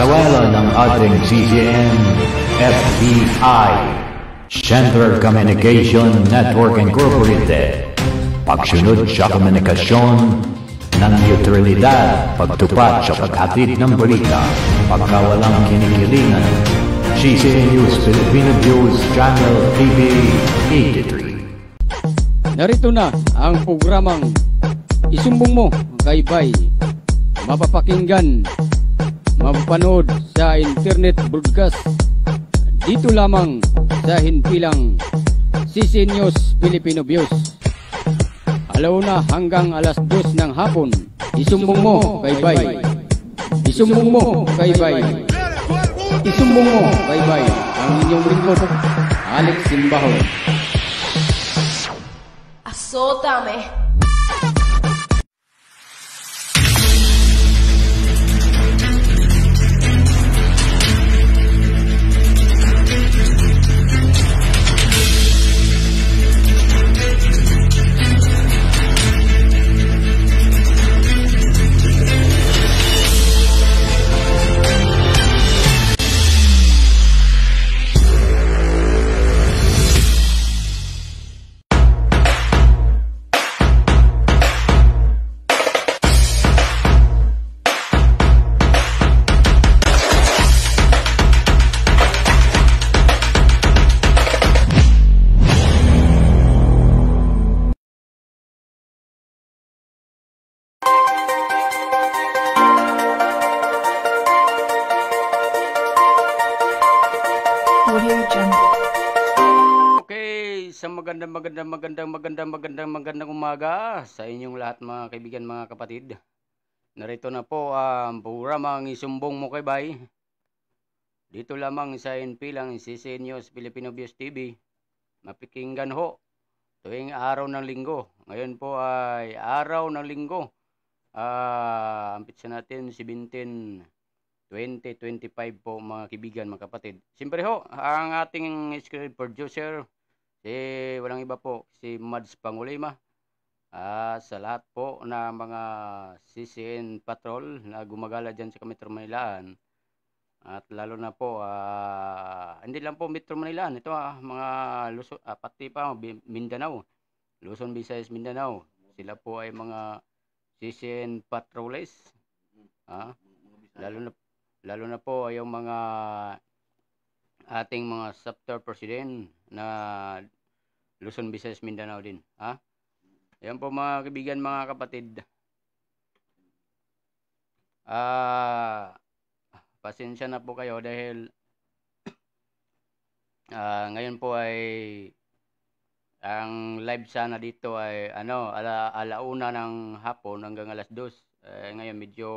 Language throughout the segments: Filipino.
Sawela ng ating CCN FBI Center Communication Network Incorporated. Pagsunod sa komunikasyon ng neutralidad, pagtupat sa paghatid ng balita, pagkawalang kinikilingan. CCN News Filipino News Channel TV 83. Narito na ang programang Isumbong Mo Kay Bay. Mapapakinggan, mapapanood sa internet broadcast dito lamang sa hinpilang CCN News Filipino Views. Alauna hanggang alas 2 ng hapon. Isumbong mo kay Bay. Isumbong mo kay Bay. Isumbong mo kay Bay. Ang inyong lingkod, Alex Simbaho. Azótame. Okay, sa magandang umaga sa inyong lahat mga kaibigan, mga kapatid. Narito na po ang programang Isumbong Mo Kay Bay. Dito lamang sa hinpilang CCN News Filipino Views TV. Mapikinggan ho tuwing araw ng linggo. Ngayon po ay araw ng linggo. Ampitsa natin 17/20/25 po mga kaibigan, mga kapatid. Siyempre ho, ang ating script producer, walang iba po, si Mads Pangulima. Sa lahat po na mga CCN Patrol na gumagala dyan sa Metro Manilaan. At lalo na po, hindi lang po Metro Manilaan, ito mga Luzon, pati pa Mindanao, Luzon, Visayas, Mindanao. Sila po ay mga CCN Patrollers. Lalo na po yung mga ating mga chapter president na Luzon, Visayas, Mindanao din. Yan po mga kaibigan, mga kapatid. Pasensya na po kayo dahil ngayon po ay ang live sana dito ay alauna ng hapon hanggang alas 2. Ngayon medyo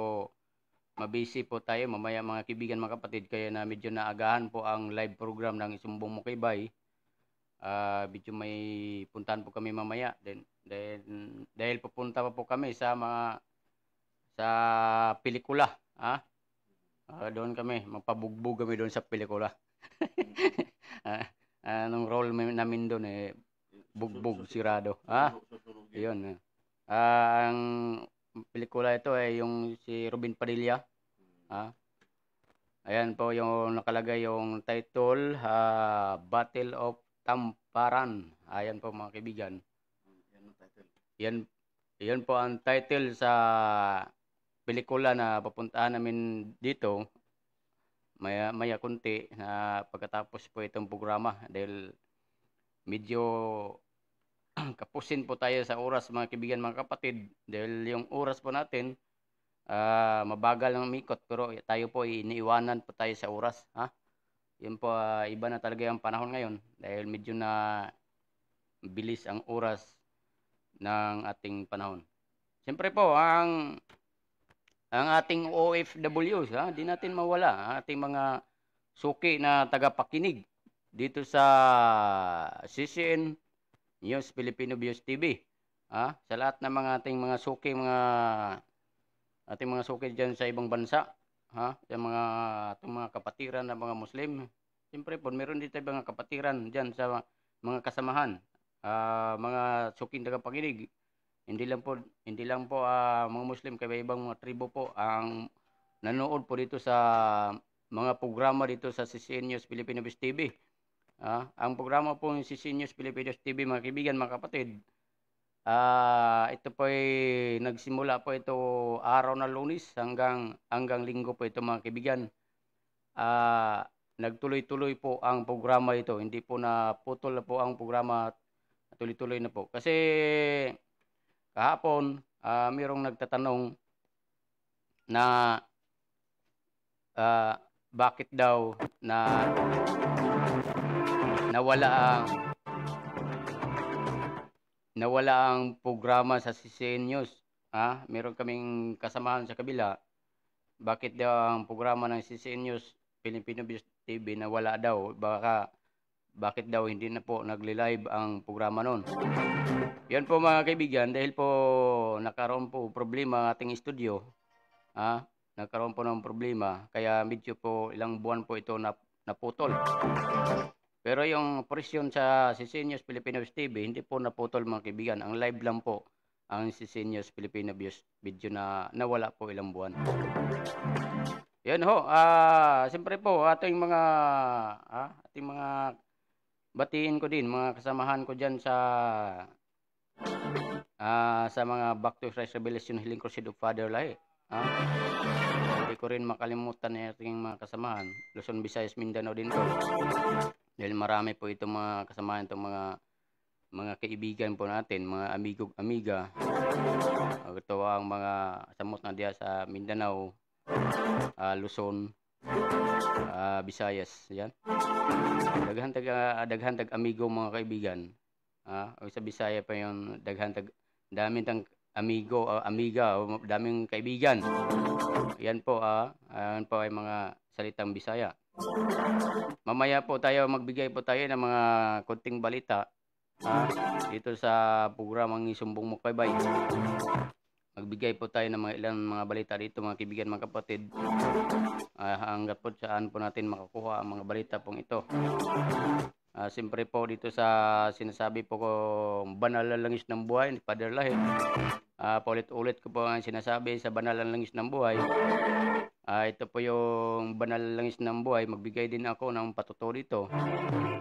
mabisi po tayo mamaya mga kaibigan, mga kapatid, kaya na medyo naagahan po ang live program ng Isumbong Mo Kay Bay. Medyo may puntahan po kami mamaya dahil pupunta pa po kami sa pelikula. Doon kami magpabugbog kami doon sa pelikula. Anong role namin doon bugbog sirado. Yun. Ang pelikula ito ay yung si Robin Padilla. Ayan po yung nakalagay yung title, Battle of Tamparan. Ayan po mga kaibigan. Yan po ang title sa pelikula na papuntahan namin dito. Maya kunti na pagkatapos po itong programa dahil medyo kapusin po tayo sa oras mga kaibigan, mga kapatid, dahil yung oras po natin mabagal ng mikot, pero tayo po iniiwanan po tayo sa oras. Yun po, iba na talaga ang panahon ngayon dahil medyo na bilis ang oras ng ating panahon. Siyempre po ang ating OFWs, di natin mawala ating mga suki na tagapakinig dito sa CCN News Filipino Views TV. Sa lahat ng mga ating mga suki, ating mga suki diyan sa ibang bansa, yung mga kapatiran ng mga Muslim. Siyempre po meron dito mga kapatiran diyan sa mga kasamahan, mga suking tagapakinig. Hindi lang po mga Muslim, kaya ibang mga tribo po ang nanood po dito sa mga programa dito sa CCN News Pilipinas TV. Ang programa po ng CCN News Pilipinas TV, mga kaibigan, mga kapatid, ito po ay nagsimula po ito araw na Lunes hanggang Linggo po ito, mga kaibigan. Nagtuloy-tuloy po ang programa ito. Hindi po naputol na po ang programa, tuloy-tuloy na po. Kasi kahapon, mayroong nagtatanong na bakit daw nawala ang programa sa CCN News. Meron kaming kasamahan sa kabila. Bakit daw ang programa ng CCN News Pilipinas TV nawala daw? Bakit daw hindi na po nagli-live ang programa noon? Yan po, mga kaibigan, dahil po nakaroon po problema ang ating studio. Nagkaroon po ng problema, kaya medyo po ilang buwan po ito naputol. Pero yung operasyon sa CCN News Pilipinas TV, hindi po naputol, mga kaibigan. Ang live lang po ang CCN News Pilipinas video na nawala po ilang buwan. Yan ho, siyempre po ating mga batiin ko din, mga kasamahan ko dyan sa mga Back to Christ Revelation Healing Crusade of Father Lahi. Hindi ko rin makalimutan na ating mga kasamahan, Luzon, Visayas, Mindanao din po. Dahil marami po itong mga kasamahan, itong mga kaibigan po natin, mga amiga. Ito ang mga samot na diya sa Mindanao, Luzon, Visayas, yan. Daghan tag amigo, mga kaibigan. Sa Bisaya pa yung daming tang amigo, amiga, daming kaibigan. Yan po, yan po ay mga salitang Bisaya. Mamaya po magbigay po tayo ng mga konting balita dito sa programang Isumbong Mo Kay Bay. Magbigay po tayo ng mga ilang mga balita dito, mga kaibigan, mga kapatid. Hanggat po saan po natin makakuha ang mga balita pong ito. Siyempre po dito sa sinasabi po ko, banal na langis ng buhay ni Father Lahi. Paulit-ulit ko po ang sinasabi sa banal na langis ng buhay. Ito po yung banal na langis ng buhay. Magbigay din ako ng patuto dito.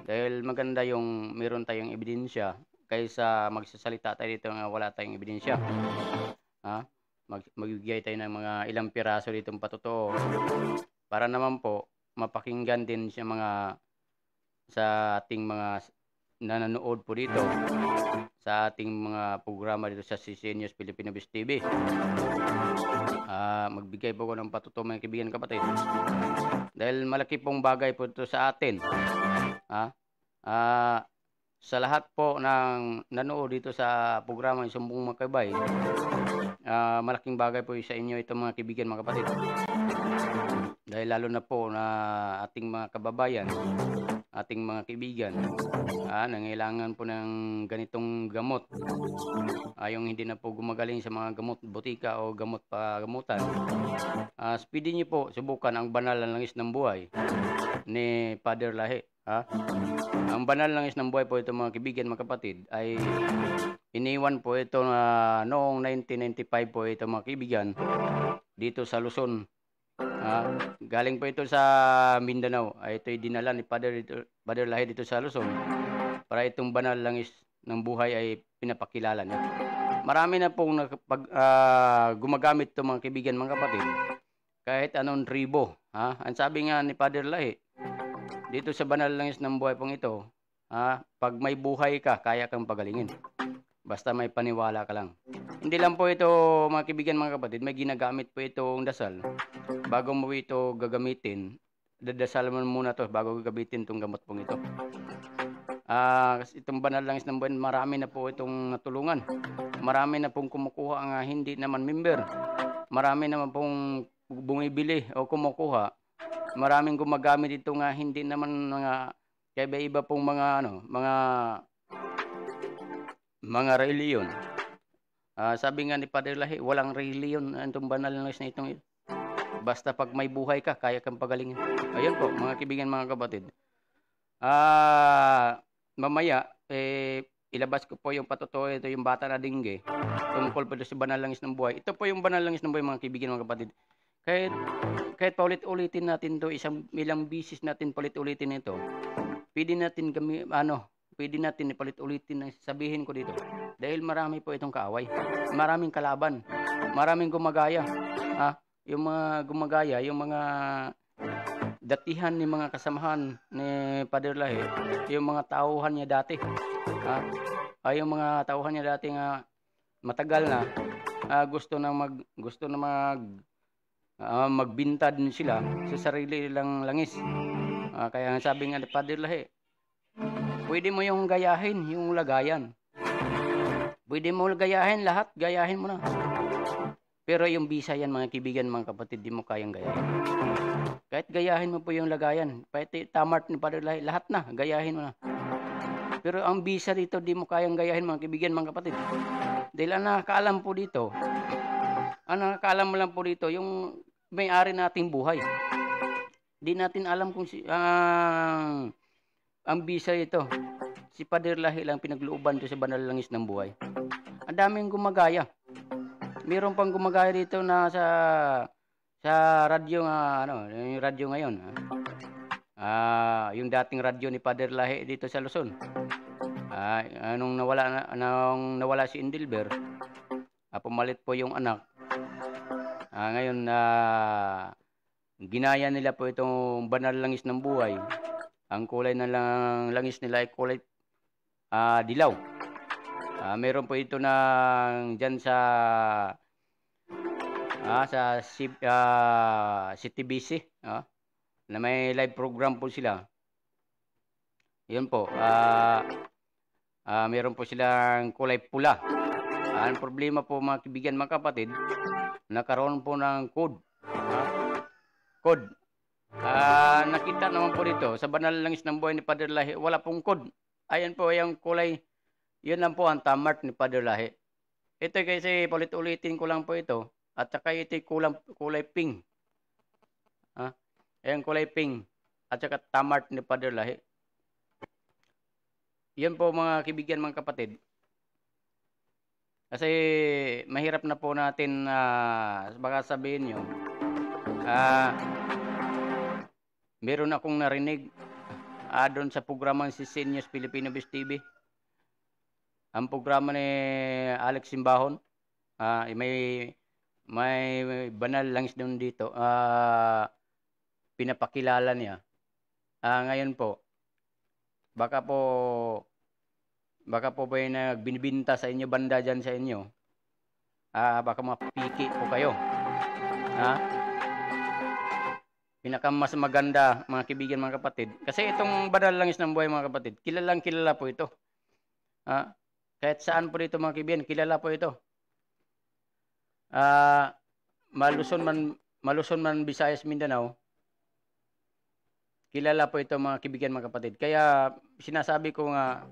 Dahil maganda yung meron tayong ebidensya kaysa magsasalita tayo dito nga wala tayong ebidensya. Magbigay tayo ng mga ilang piraso dito ng patuto. Para naman po mapakinggan din siya sa ating mga nanonood po dito sa ating mga programa dito sa CCN News Pilipinas TV. Magbigay po ko ng patuto, mga kaibigan, kapatid. Dahil malaki pong bagay po ito sa atin. Sa lahat po ng nanood dito sa programa Isumbong Mo Kay Bay, malaking bagay po sa inyo ito, mga kaibigan, mga kapatid. Dahil lalo na po na ating mga kababayan, ating mga kaibigan, nangailangan po ng ganitong gamot. Yung hindi na po gumagaling sa mga gamot butika o gamot pagamutan. Speedy niyo po subukan ang banal na langis ng buhay ni Father Lahi. Ang banal na langis ng buhay po ito, mga kaibigan, mga kapatid, ay iniwan po ito noong 1995 po ito, mga kaibigan, dito sa Luzon. Galing po ito sa Mindanao. Ito'y dinala ni Father Lahi dito sa Luzon para itong banal langis ng buhay ay pinapakilala niya. Marami na pong gumagamit ito, mga kaibigan, mga kapatid, kahit anong tribo. Ang sabi nga ni Father Lahi dito sa banal langis ng buhay pong ito, pag may buhay ka, kaya kang pagalingin. Basta may paniwala ka lang. Hindi lang po ito, mga kaibigan, mga kapatid, may ginagamit po itong dasal. Bago mo ito gagamitin, dadasal mo muna to bago gagamitin itong gamot pong ito. Itong banal langis ng buhay, marami na po itong natulungan. Marami na pong kumukuha ang hindi naman member. Marami naman pong bumibili o kumukuha. Maraming gumagamit ito nga hindi naman mga kaiba-iba pong mga reliyon. Sabi nga ni Father Lahi, walang reliyon itong banal langis na itong ito. Basta pag may buhay ka, kaya kang pagalingin. Ayun po, mga kaibigan, mga kapatid. Mamaya, ilabas ko po yung patuto, ito yung bata na dingge. Tungkol po sa banal langis ng buhay. Ito po yung banal langis ng buhay, mga kaibigan, mga kapatid. Kahit kahit paulit-ulitin natin 'to, ilang bisis natin paulit-ulitin ito, pwede natin pwede natin ipalit-ulitin na sabihin ko dito. Dahil marami po itong kaaway, maraming kalaban, maraming gumagaya. Yung mga gumagaya, yung mga datihan ni mga kasamahan ni Father Lahi, yung mga tauhan niya dati. Yung mga tauhan niya dati nga matagal na gusto na magbintad sila sa sarili nilang langis. Kaya sabi nga ni Father Lahi, pwede mo yung gayahin, yung lagayan. Pwede mo gayahin lahat, gayahin mo na. Pero yung bisa yan mga kaibigan, mga kapatid, di mo kayang gayahin. Kahit gayahin mo po yung lagayan, kahit tamart ni Father Lahi, lahat na, gayahin mo na. Pero ang bisa dito, di mo kayang gayahin mga kaibigan, mga kapatid. Dahil ang nakakaalam po dito, mo lang po dito, yung may-ari nating buhay. Di natin alam kung ang bisa ito. Si Father Lahi lang pinaglooban to sa banal langis ng buhay. Ang daming gumagaya. Meron pang gumagaya dito na sa radyo yung radyo ngayon. Yung dating radyo ni Father Lahi dito sa Luzon. Nung nawala si Indilber, pumalit po yung anak. Ngayon ginaya nila po itong banal langis ng buhay. Ang kulay ng langis nila ay kulay dilaw. Meron po ito dyan sa CTBC na may live program po sila. Yun po. Meron po silang kulay pula. Ang problema po mga kaibigan, mga kapatid, nakaroon po ng code. Code. Nakita naman po dito sa banal langis ng buhay ni Father Lahi, wala pong code. Ayan po yung kulay. Yun lang po ang tamart ni Father Lahi. Ito kasi ulit-ulitin ko lang po ito. At saka ito kulay pink. Ayan kulay pink. At saka tamart ni Father Lahi. Yun po mga kaibigan, mga kapatid. Kasi mahirap na po natin baka sabihin nyo. Meron akong narinig doon sa programa si Seniors Filipino Best TV. Ang programa ni Alex Simbahon, may banal langis doon dito. Pinapakilala niya. Ngayon po, baka po ba yung nagbinibinta sa inyo, banda dyan sa inyo. Baka mapiki po kayo. Pinakamas maganda, mga kaibigan, mga kapatid. Kasi itong banal langis ng buhay, mga kapatid, kilalang kilala po ito. Kahit saan po dito, mga kaibigan, kilala po ito. Maluson man, Visayas, Mindanao, kilala po ito, mga kaibigan, mga kapatid. Kaya sinasabi ko nga,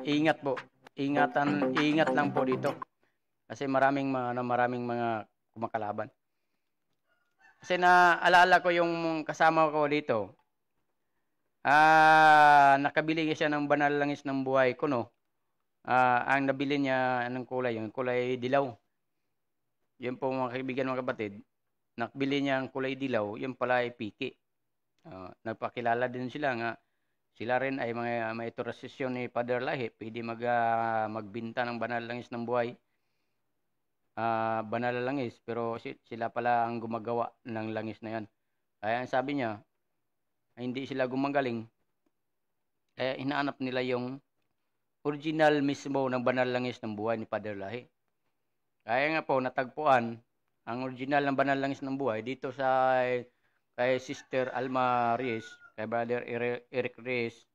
ingat po. Ingat lang po dito. Kasi maraming mga kumakalaban. Kasi naalala ko yung kasama ko dito. Nakabili siya ng banal langis ng buhay ko, no? Ang nabili niya ng kulay, yung kulay dilaw. Yun po mga kaibigan, mga kapatid. Nakabili niya ang kulay dilaw, yun pala ay piki. Nagpakilala din sila nga. Sila rin ay may autorisasyon ni Father Lahi. Pwede magbinta ng banal langis ng buhay. Banal na langis, pero sila pala ang gumagawa ng langis na yan. Kaya ang sabi niya, ay hindi sila gumagaling. Kaya hinahanap nila yung original mismo ng banal langis ng buhay ni Father Lahi. Kaya nga po, natagpuan ang original ng banal langis ng buhay dito kay Sister Alma Reyes, kay Brother Eric Reyes.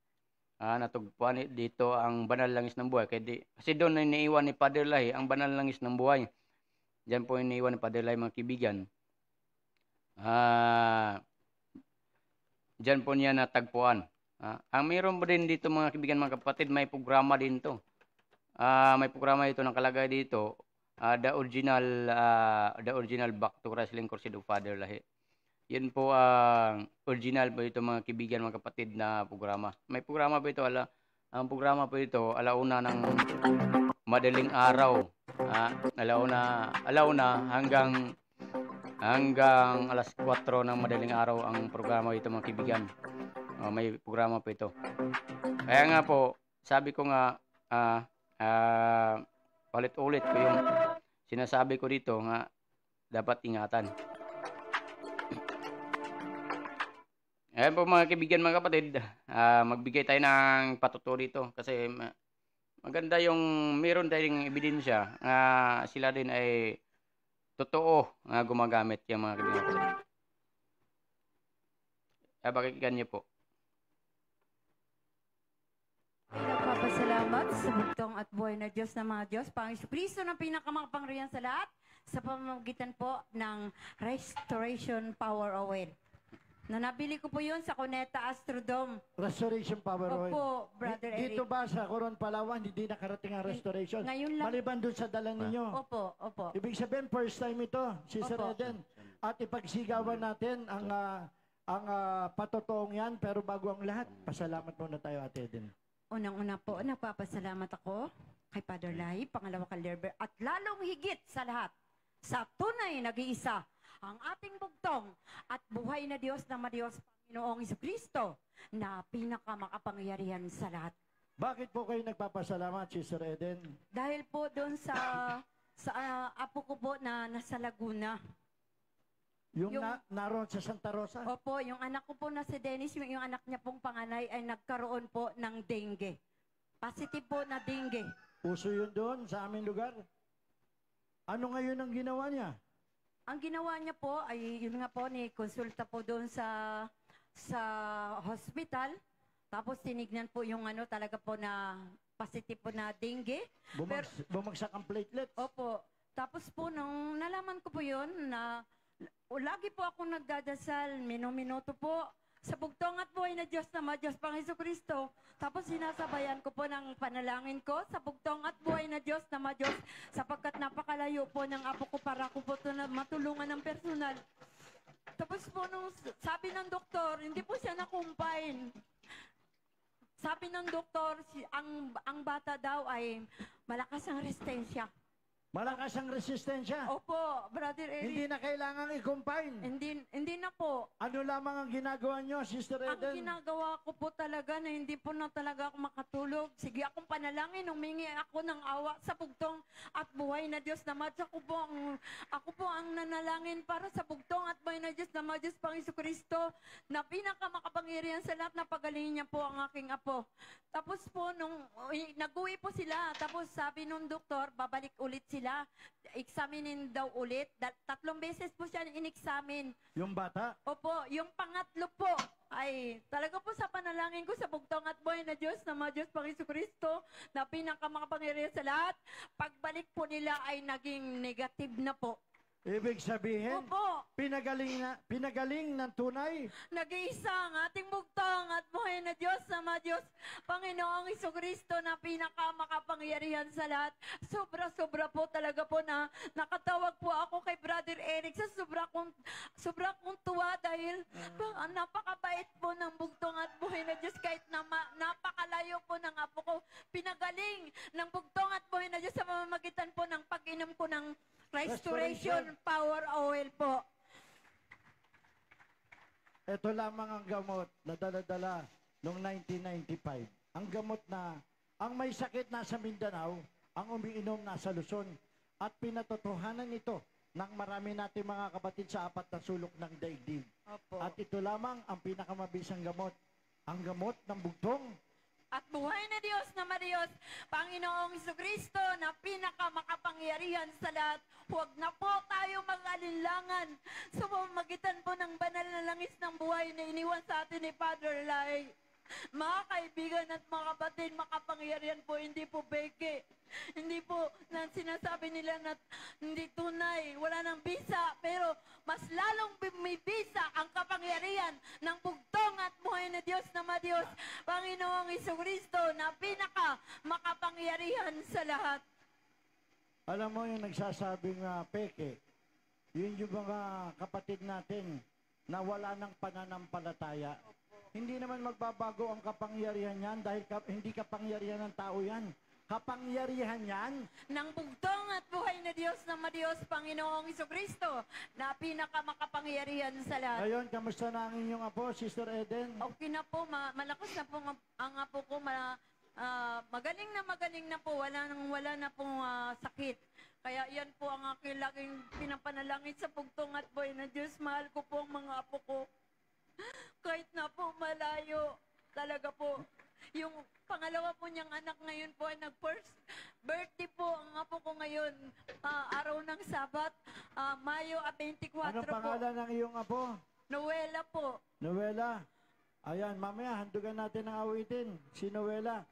Natagpuan dito ang banal langis ng buhay. Kasi doon na iniiwan ni Father Lahi ang banal langis ng buhay. Diyan po iniiwan ni Father Lahi, mga kaibigan. Diyan po niya natagpuan. Ang mayroon po din dito, mga kaibigan, mga kapatid, may programa din to. May programa dito, nakalagay dito, the original Back to Wrestling Crusade of Father Lahi. Yun po ang original po ito, mga kaibigan, mga kapatid, na programa. May programa po ito, ang programa po ito, alauna ng madaling araw. Alauna hanggang hanggang alas 4 ng madaling araw ang programa ito mga kaibigan. May programa po ito. Kaya nga po, sabi ko nga, ulit-ulit ko yung sinasabi ko dito nga dapat ingatan. Ayan po mga kaibigan, mga kapatid, magbigay tayo ng patuto dito kasi maganda yung meron tayong ebidensya na sila din ay totoo na gumagamit yung mga kaibigan. Pakikinggan niyo po. Nagpapasalamat sa bugtong at buhay na Diyos ng mga Diyos, Panginoon Kristo ng pinakamakapangyarihan sa lahat sa pamamagitan po ng Restoration Power Oil. Na nabili ko po yun sa Cuneta Astrodome. Restoration Power Oil. Opo, Brother Eric. Dito ba sa Coron, Palawan, hindi nakarating ang restoration? Ngayon lang. Maliban doon sa dala ninyo. Opo. Ibig sabihin, first time ito, Sister Opo. Eden. At ipagsigawan natin ang patotoong yan, pero bago ang lahat, pasalamat muna tayo, Ate Eden. Unang-una po, nagpapasalamat ako kay Father Lai, pangalawa kay Lerber, at lalong higit sa lahat, sa tunay nag-iisa, ang ating bugtong at buhay na Diyos na Diyos, Panginoong Jesucristo, na pinakamakapangyarihan sa lahat. Bakit po kayo nagpapasalamat, Sister Eden? Dahil po doon sa apo ko po na nasa Laguna. Yung naroon sa Santa Rosa? Opo, yung anak ko po na si Dennis, yung anak niya pong panganay ay nagkaroon po ng dengue. Positive po na dengue. Uso yun doon sa aming lugar. Ano ngayon ang ginawa niya? Ang ginawa niya po ay yun nga po ni konsulta po doon sa hospital. Tapos tinignan po yung talaga po na positive po na dengue. Bumagsak ang platelets? Opo. Tapos po nung nalaman ko po yun na lagi po ako nagdadasal, minuto po, sa bugtong at buhay na Diyos na Diyos pang Jesucristo. Tapos sinasabayan ko po ng panalangin ko sa bugtong at buhay na Diyos na Diyos sapagkat napakalayo po ng apo ko para ko po ito na matulungan ng personal. Tapos po nung sabi ng doktor, hindi po siya na-combine. Sabi ng doktor, ang bata daw ay malakas ang resistensya. Malakas ang resistensya? Opo, Brother Eric. Hindi na kailangang i-confine? Hindi na po. Ano lamang ang ginagawa nyo, Sister Eden? Ang ginagawa ko po talaga na hindi po na talaga ako makatulog. Sige akong panalangin, humingi ako ng awa sa bugtong at buhay na Diyos na Diyos. Ako po ang nanalangin para sa bugtong at buhay na Diyos na Diyos pang Jesucristo na pinakamakapangyarihan sa lahat na pagalingin niya po ang aking apo. Tapos po, nung nag-uwi po sila, tapos sabi nung doktor, babalik ulit sila. Examinin daw ulit. 3 beses po siya in-examine. Yung bata? Opo, yung pangatlo po ay talaga po sa panalangin ko sa bugtong at buhay na Diyos na Diyos pang Jesucristo na pinakamakapangyarihan sa lahat. Pagbalik po nila ay naging negative na po. Ibig sabihin, Opo, pinagaling ng tunay. nag-iisa ang ating bugtong at buhay na Diyos na Diyos, Panginoong Jesucristo na pinakamakapangyarihan sa lahat. Sobra-sobra po talaga po na nakatawag po ako kay Brother Eric sa sobra kong tuwa dahil napakabait po ng bugtong at buhay na Diyos kahit napakalayo po ng apo ko. Pinagaling ng bugtong at buhay na Diyos sa pamamagitan po ng pag-inom ko ng Restoration Power Oil po. Ito lamang ang gamot na dala-dala noong 1995. Ang gamot na ang may sakit nasa Mindanao, ang umiinom nasa Luzon. At pinatotohanan ito ng marami nating mga kapatid sa 4 na sulok ng daigdig. Opo. At ito lamang ang pinakamabisang gamot. Ang gamot ng bugtong At buhay na Diyos na Diyos, Panginoong Jesucristo na pinakamakapangyarihan sa lahat. Huwag na po tayo mag-alinlangan sa pamamagitan po ng banal na langis ng buhay na iniwan sa atin ni Father Lai. Mga kaibigan at mga kapatid, makapangyarihan po, hindi po beke. Hindi po na sinasabi nila na hindi tunay, wala nang bisa, pero mas lalong may bisa ang kapangyarihan ng bugtong at buhay na Diyos na Diyos, Panginoong Jesucristo na pinaka makapangyarihan sa lahat. Alam mo yung nagsasabing peke, yun yung mga kapatid natin na wala ng pananampalataya. Hindi naman magbabago ang kapangyarihan yan dahil hindi kapangyarihan ng tao yan. kapangyarihan yan ng bugtong at buhay na Diyos na Madiyos, Panginoong Isokristo, na pinakamakapangyarihan sa lahat. Ngayon, kamusta na ang inyong apo, Sister Eden? Okay na po, malakas na po ang apo ko, magaling na po, wala na pong sakit. Kaya yan po ang aking laging pinapanalangin sa bugtong at buhay na Diyos. Mahal ko po ang mga apo ko. Kahit na po malayo, talaga po. Yung pangalawa po niyang anak ngayon po ay nag-first birthday po ang apo ko ngayon. Araw ng Sabat, Mayo 24 Anong po. pangalan ng iyong apo? Noela po. Noela. Ayan, mamaya, handugan natin ang awitin. Si Noela.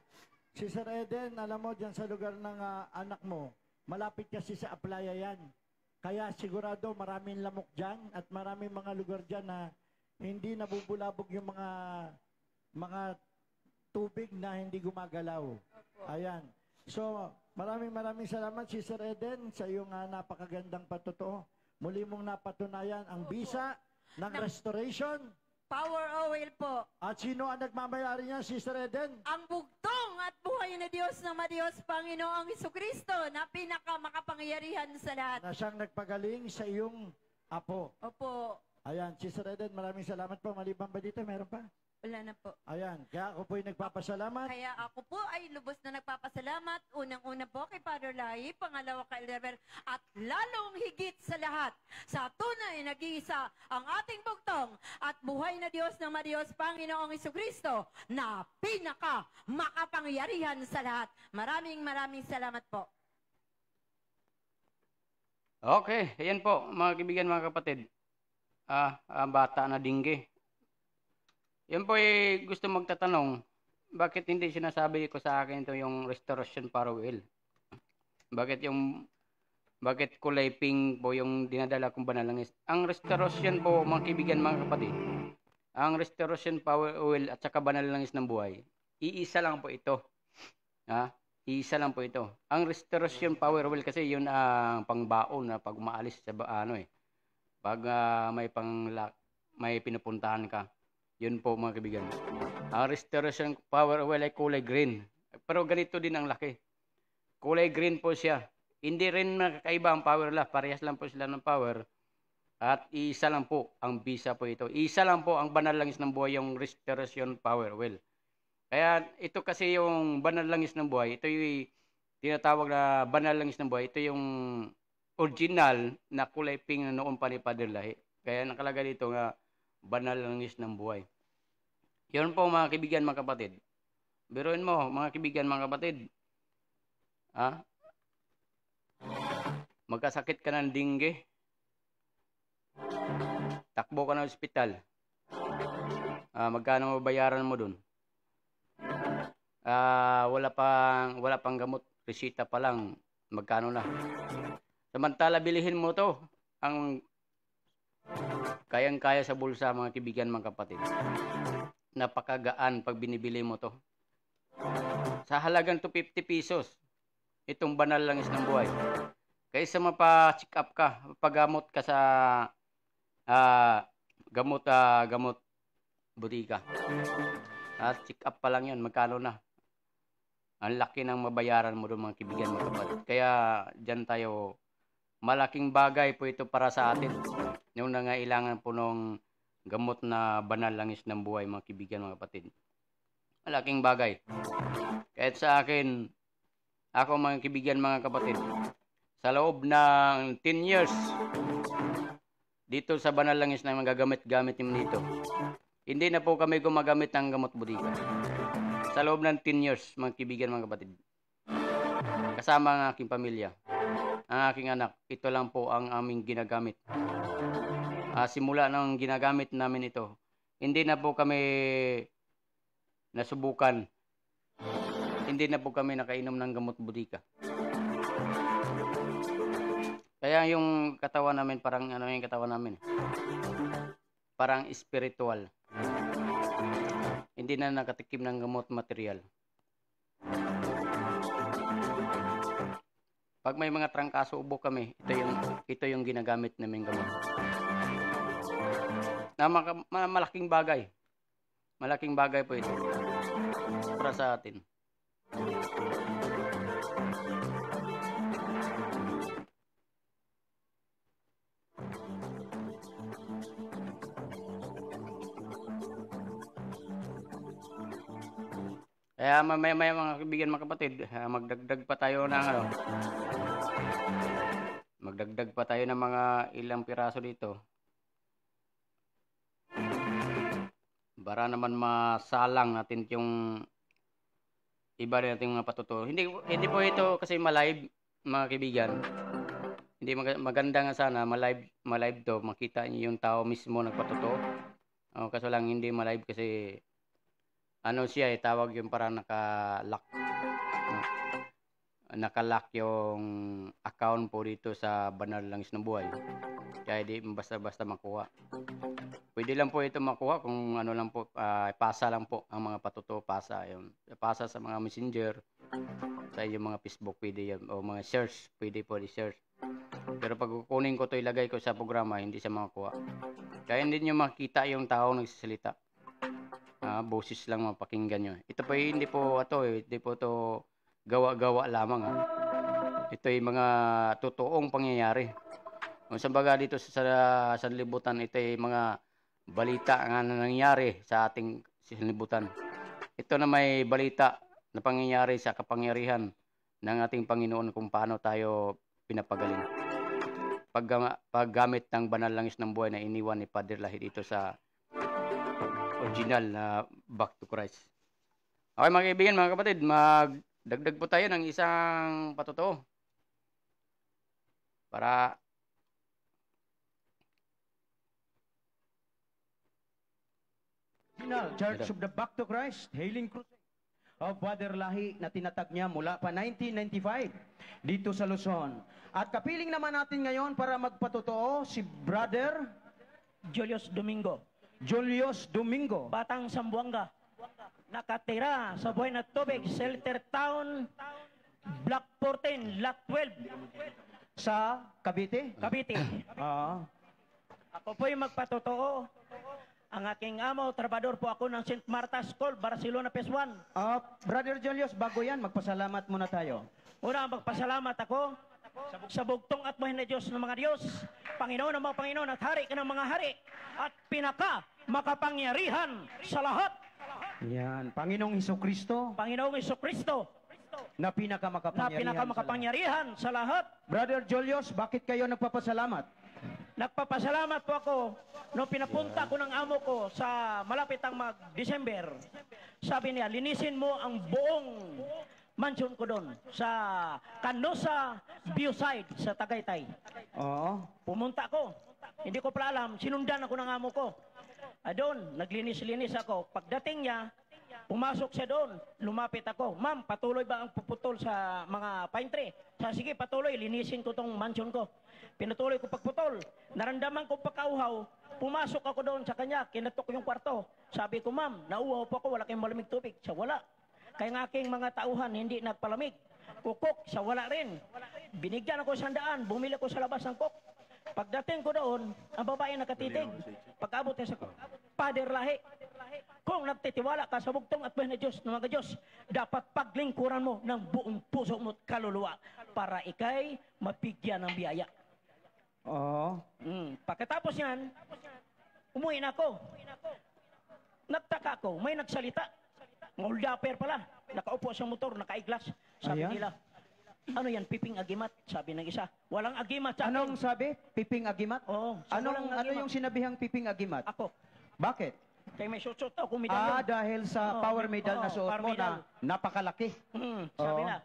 Si Sir Eden, alam mo, dyan sa lugar ng anak mo, malapit kasi sa Aplaya yan. Kaya sigurado maraming lamok dyan at maraming mga lugar dyan na hindi nabubulabog yung mga tubig na hindi gumagalaw. Ayan. So, maraming salamat, Sister Eden, sa iyong napakagandang patotoo. Muli mong napatunayan ang bisa ng restoration. Power oil po. At sino ang nagmamayari niya, Sister Eden? Ang bugtong at buhay na Diyos na Madiyos, Panginoong Isokristo, na pinakamakapangyarihan sa lahat. Na siyang nagpagaling sa iyong apo. Opo. Ayan, Sister Eden, maraming salamat po. Maliban ba dito? Meron pa? Wala na po. Ayan, kaya ako po'y nagpapasalamat. Kaya ako po ay lubos na nagpapasalamat. Unang-una po kay Father Lai, pangalawa kay Elder, at lalong higit sa lahat, sa tunay nag-iisa ang ating bugtong at buhay na Diyos ng Madiyos, Panginoong Isokristo, na pinaka makapangyarihan sa lahat. Maraming salamat po. Okay, ayan po, mga kaibigan, mga kapatid. Bata na dingge. Yan po gusto magtatanong, bakit hindi sinasabi ko sa akin ito yung restoration parallel? Bakit kulay pink po yung dinadala kong banalangis? Ang restoration po, mga kaibigan, mga kapatid, ang restoration power oil at saka banalangis ng buhay, iisa lang po ito. Iisa lang po ito. Ang restoration power oil kasi yun ang pangbaon na pag umaalis sa pag may pinupuntahan ka. Yun po, mga kaibigan. Ang restoration power oil ay kulay green. Pero ganito din ang laki. Kulay green po siya. Hindi rin nakakaiba ang power la. Parehas lang po sila ng power. At isa lang po ang bisa po ito. Isa lang po ang banal langis ng buhay, yung restoration power oil. Kaya ito kasi yung banal langis ng buhay. Ito yung tinatawag na banal langis ng buhay. Ito yung original na kulay pink na noon pa ni Father Lahi. Kaya nakalagay dito nga banal langis ng buhay. Yun po, mga kaibigan, mga kapatid. Biruin mo, mga kaibigan, mga kapatid. Magkasakit ka ng dingge. Takbo ka ng ospital. Magkano mabayaran mo dun? Wala pang gamot. Resita pa lang. Magkano na? Samantala, bilihin mo to. Ang kayang-kaya sa bulsa, mga kaibigan, mga kapatid. Napakagaan pag binibili mo to. Sa halagang 250 pesos, itong banal langis ng buhay. Kaysa mapa-check up ka, pagamot ka sa gamot butika. Check up pa lang yun, magkano na? Ang laki ng mabayaran mo doon, mga kaibigan, mga kapatid. Kaya dyan tayo, malaking bagay po ito para sa atin. Yung nangailangan po ng gamot na banal langis ng buhay, mga kaibigan, mga kapatid. Malaking bagay. Kahit sa akin, ako, mga kaibigan, mga kapatid, sa loob ng 10 years, dito sa banal langis na magagamit-gamit namin dito, hindi na po kami gumagamit ng gamot butika. Sa loob ng 10 years, mga kaibigan, mga kapatid. Kasama ang aking pamilya. Ang aking anak, ito lang po ang aming ginagamit. Simula nang ginagamit namin ito, hindi na po kami nasubukan. Hindi na po kami nakainom ng gamot butika. Kaya yung katawan namin, parang yung katawan namin? Parang spiritual. Hindi na nakatikim ng gamot material. Pag may mga trangkaso, ubo kami, ito yung ginagamit namin gamot. Malaking bagay. Malaking bagay po ito para sa atin. Kaya mamaya-maya mga kaibigan, mga kapatid, magdagdag pa tayo ng magdagdag pa tayo ng mga ilang piraso dito. Para naman masalang natin yung iba rin nating mga patuto. Hindi po ito kasi ma-live, mga kaibigan. Hindi maganda nga sana ma-live to, makita niyo yung tao mismo nagpatuto. Kaso lang hindi ma-live kasi ano siya, tawag yung parang naka-lock yung account po dito sa Banal Langis ng Buhay. Kaya di basta-basta makuha. Pwede lang po ito makuha kung ano lang po, pasa lang po ang mga patuto, pasa sa mga messenger, sa yung mga Facebook, pwede yan, o mga search, pwede po i-search. Pero pag kukunin ko to, ilagay ko sa programa, hindi siya makuha. Kaya hindi nyo makita yung tao nagsasalita. Boses lang mapakinggan nyo. Ito po hindi po to gawa-gawa lamang. Ito ay mga totoong pangyayari. Kung sa baga dito sa sanlibutan, ito ay mga balita nga na nangyayari sa ating sanlibutan. Ito na may balita na pangyayari sa kapangyarihan ng ating Panginoon kung paano tayo pinapagaling. Paggamit ng Banal Langis ng Buhay na iniwan ni Padre Lahi dito sa original na Back to Christ. Okay mga kaibigan, mga kapatid, magdagdag po tayo ng isang patuto para Church of the Back to Christ, Hailing Crusade of Father Lahi na tinatag niya mula pa 1995 dito sa Luzon. At kapiling naman natin ngayon para magpatotoo si Brother Julius Domingo, Batang Sambuanga, nakatira sa Buhay na Tubig, Shelter Town, Block 14, Lot 12, sa Cavite. Ako po'y magpatotoo. Ang aking amo, trabador po ako ng St. Martha's School, Barcelona, Phase 1. Brother Julius, bago yan, magpasalamat muna tayo. Una, magpasalamat ako sa bugtong at buhay na Diyos ng mga Diyos, Panginoon ng mga Panginoon at Hari ka ng mga Hari, at pinaka makapangyarihan sa lahat. Yan, Panginoong Hesukristo. Panginoong Hesukristo, na pinakamakapangyarihan sa lahat. Brother Julius, bakit kayo nagpapasalamat? Nagpapasalamat po ako no pinapunta ko ng amo ko sa malapit ang mag-December. Sabi niya, linisin mo ang buong mansion ko doon sa Canosa Viewside sa Tagaytay. Oo. Pumunta ako. Hindi ko pala alam, sinundan ako ng amo ko. Doon, naglinis-linis ako. Pagdating niya, pumasok siya doon, lumapit ako. Ma'am, patuloy ba ang puputol sa mga pine tree? Sige, patuloy, linisin ko tong mansion ko. Pinatuloy ko pagputol. Naramdaman ko pagkauhaw, pumasok ako doon sa kanya, kinatok ko yung kwarto. Sabi ko, ma'am, nauuhaw po ako, wala kayong malamig tubig. Siya wala. Kaya ng aking mga tauhan, hindi nagpalamig. Kukok, siya wala rin. Binigyan ako 100, bumili ko sa labas ng kok. Pagdating ko doon, ang babae nakatitig. Pag-abot niya sa Father Lahi, kung nagtitiwala ka sa bugtong at buhay na Diyos ng mga Diyos, dapat paglingkuran mo ng buong puso mo at kaluluwa para ikay mapigyan ng biyaya. Oo. Pagkatapos yan, umuwi na ako. Nagtaka ako, may nagsalita. Ngoldaper pala. Nakaupo sa motor, nakaiglas. Sabi nila, ano yan, piping agimat? Sabi ng isa. Walang agimat sa akin. Anong sabi? Piping agimat? Oo. Ano yung sinabihang piping agimat? Ako. Bakit? Kaya may suot ako medalyon. Dahil sa power medal na suot mo na napakalaki. Sabi na,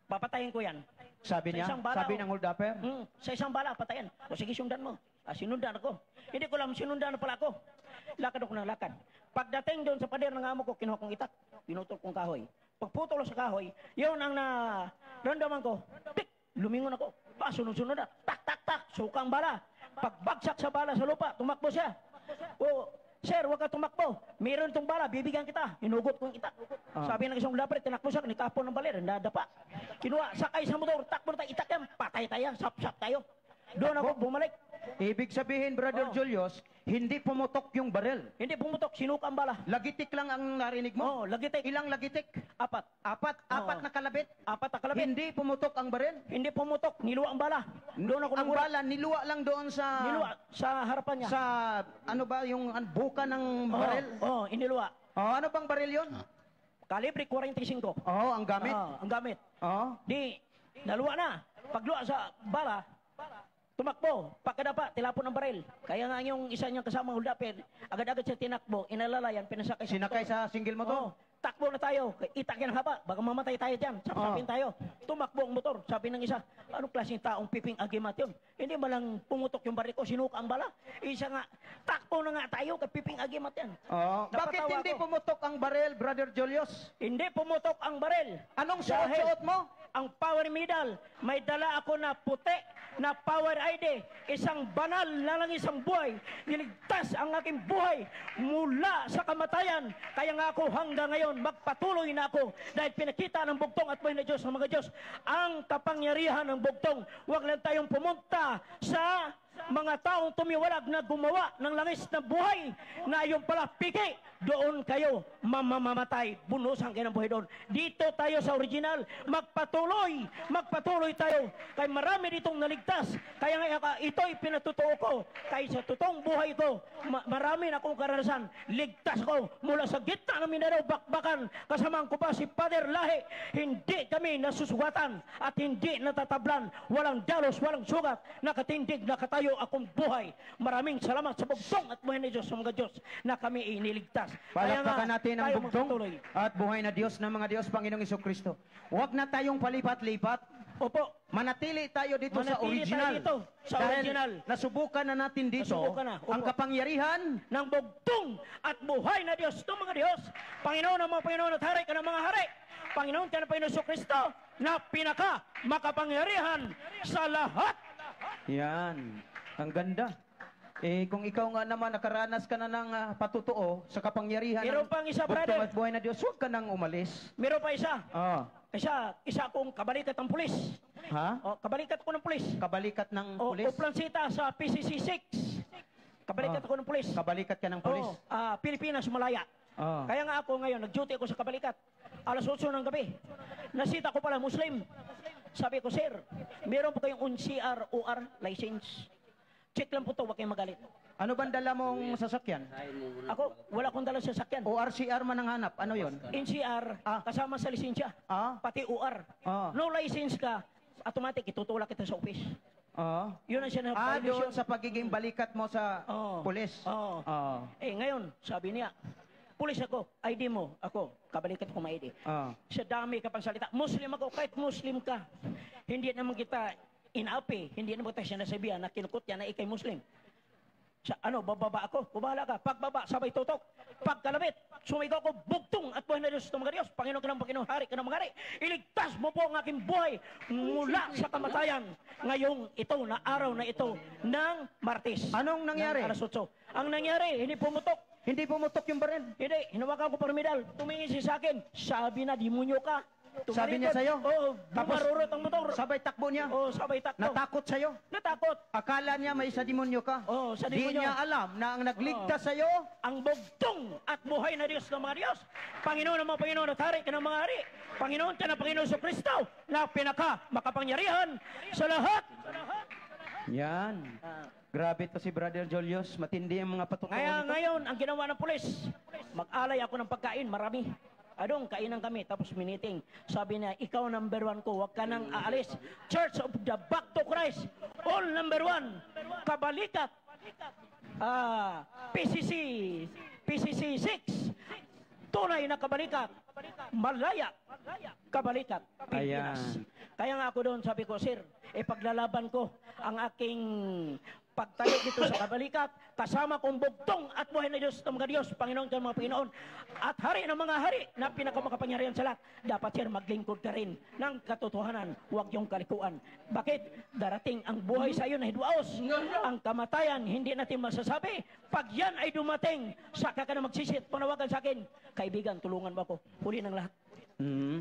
papatayin ko yan. Sabi niya? Sabi ng holdupper? Sa isang bala, patayan. O sige, sundan mo. Sinundan ako. Hindi ko lang, sinundan na pala ako. Lakad ako ng lakad. Pagdating doon sa pader ng amo ko, kinuha kong itak. Pinutol kong kahoy. Pagputol sa kahoy, yun ang naramdaman ko. Tik! Lumingon ako. Sunod-sunod na. Tak, tak, tak. Sukang bala. Pagbagsak sa bala sa lupa, tumakbo siya. Sir, huwag ka tumakbo. Meron itong bala, bibigyan kita. Hinugot ko yung itak. Sabi ng isang lapret, tinakbo siya, nitapon ng baler, nadapa. Kinuha, sakay sa motor, takbo na tayo, itak yan, patay tayo, sap-sap tayo. Doon ako bumalik. Ibig sabihin, Brother Oh. Julius, hindi pumutok yung baril. Hindi pumutok, sinuka ang bala. Lagitik lang ang narinig mo? Oh, lagitik. Ilang lagitik? Apat. Apat na kalabit? Apat na kalabit. Hindi pumutok ang baril? Hindi pumutok, niluwa ang bala. Doon ako Ang nagmura. bala, niluwa lang doon sa... Niluwa sa harapan niya. Sa, ano ba, yung buka ng baril? Oh, iniluwa. Oh, ano bang baril yun? Kalibre 45. Oh, ang gamit? Ang gamit. Oh. Di, naluwa na. Pagluwa sa bala, tumakbo. Pagkadapa, tilapon ng baril. Kaya nga yung isa niyang kasamang huldapin, agad-agad siya tinakbo, inalalayan, pinasakay sa Sinakay motor. sa single mo to? Oo. Takbo na tayo. Itak yan ang haba. Baka mamatay tayo dyan. Sapsapin tayo. Tumakbo ang motor. Sabi ng isa, anong klaseng taong piping agimat yun? Hindi ba lang pumutok yung baril ko, sinuka ang bala? Isa nga, takbo na nga tayo, kay piping agimat yan. Oh. Bakit Napatawa hindi ko. pumutok ang baril, Brother Julius? Hindi pumutok ang baril. Anong Dahil suot-suot mo? ang power medal, may dala ako na puti na power ID, isang banal na lang isang buhay, niligtas ang aking buhay mula sa kamatayan. Kaya nga ako hanggang ngayon, magpatuloy na ako dahil pinakita ng bugtong at buhay na Diyos ng mga Diyos ang kapangyarihan ng bugtong. Huwag lang tayong pumunta sa mga taong tumiwalag na gumawa ng langis na buhay na yung pala piki, doon kayo mamamatay, bunusan kayo ng buhay doon. Dito tayo sa original, magpatuloy tayo, kay marami ditong naligtas. Kaya nga ito'y pinatutuo ko, kay sa totoong buhay ko, marami na akong karanasan, ligtas ko mula sa gitna ng Mindanao, bakbakan, kasamahan ko pa si Father Lahi, hindi kami nasusugatan at hindi natatablan, walang dalos, walang sugat, nakatindig, nakatayo akong buhay. Maraming salamat sa bugtong at buhay na Diyos, sa mga Diyos na kami iniligtas. Palakpakan natin ang tayo bugtong magpatuloy. at buhay na Diyos ng mga Diyos, Panginoong Isokristo. Huwag na tayong palipat-lipat. Opo, Manatili tayo dito sa Manatili original. tayo dito sa Dahil original. nasubukan na natin dito Nasubukan na, opo. ang kapangyarihan ng bugtong at buhay na Diyos ng mga Diyos. Panginoon ng mga Panginoon at hari ka ng mga hari. Panginoon ka ng Panginoon Kristo na pinaka makapangyarihan sa lahat. Yan. Ang ganda. Kung ikaw nga naman nakaranas ka na ng patutuo sa kapangyarihan Meron pang isa, bugtong brother. at buhay na Diyos, huwag ka nang umalis. Meron pa isa. Oh. Isa akong kabalikat ng pulis. Ha? O, kabalikat ko ng pulis. Kabalikat ng O, pulis? Uplansita sa PCC 6. Kabalikat ako ng pulis. Kabalikat ka ng pulis? Oo, Pilipinas, Malaya. Oh. Kaya nga ako ngayon, nag-duty ako sa kabalikat. Alas 8 ng gabi. Nasita ko pala, Muslim. Sabi ko, sir, meron po kayong UNCR OR license. Check lang po to, huwag kayong magalit. Ano bang dala mong sasakyan? Ako, wala akong dala sa sakyan. ORCR man ang hanap. Ano yon? NCR, kasama sa lisensya. Ah? Pati OR. Ah. No license ka, automatic, itutulak kita sa office. Oh. Yun ang siya na Doon sa pagiging balikat mo sa pulis. Oo. Oh. Ngayon, sabi niya, pulis ako, ID mo, ako, kabalikat ko may ID. Oh. Sa dami ka pang salita. Muslim ako, kahit Muslim ka. Hindi naman kita inapi, hindi naman kita sinasabihan na kinukot yan na ikay Muslim. Sa bababa ako, bubala ka. Pagbaba, sabay tutok. Pagkalabit, sumigaw ko, bugtong at buhay na Diyos ng mga Diyos. Panginoon ka ng Panginoon, hari ka ng mga hari. Iligtas mo po ang aking buhay mula sa kamatayan. Ngayong ito, na araw na ito, ng Martes. Anong nangyari? Ng alas 8. Ang nangyari, hindi pumutok. Hindi pumutok yung baril. Hindi, hinawakan ko para medal. Tumingin siya sa akin. Sabi na, demonyo ka. Sabi niya sa'yo? Oo, Tapos, bumarurot ang motor. Sabay takbo niya? Oo, sabay takbo. Natakot sa'yo? Natakot. Akala niya may sa demonyo ka? Oo, sa Di demonyo. niya alam na ang nagligtas sa'yo, Ang bugtong at buhay na Diyos ng mga Diyos. Panginoon ng mga Panginoon at hari ka ng mga hari. Panginoon ka ng Panginoon sa Kristo na pinaka makapangyarihan sa lahat. yan. Grabe to si Brother Julius. Matindi ang mga patutuo nito. Ngayon, ang ginawa ng pulis, mag-alay ako ng pagkain, marami. Adong, kainan kami, tapos miniting. Sabi niya, ikaw number 1 ko, huwag ka nang aalis. Church of the Back to Christ, all number 1. Kabalikat. PCC 6. Tunay na kabalikat. Malaya. Kabalikat. Pilipinas. Ayan. Kaya nga ako doon, sabi ko, sir, paglalaban ko ang aking pagtayo dito sa kabalikat, kasama kong bugtong at buhay na Diyos ng mga Diyos, Panginoon ka ng mga Panginoon, at hari ng mga hari na pinakamakapangyarihan sa lahat. Dapat, sir, maglingkod ka rin ng katotohanan, huwag yung kalikuan. Bakit? Darating ang buhay sa iyo na hidwaos. Ang kamatayan, hindi natin masasabi. Pag yan ay dumating, saka ka na magsisit, panawagan sa akin, kaibigan, tulungan mo ako. Huli ng lahat.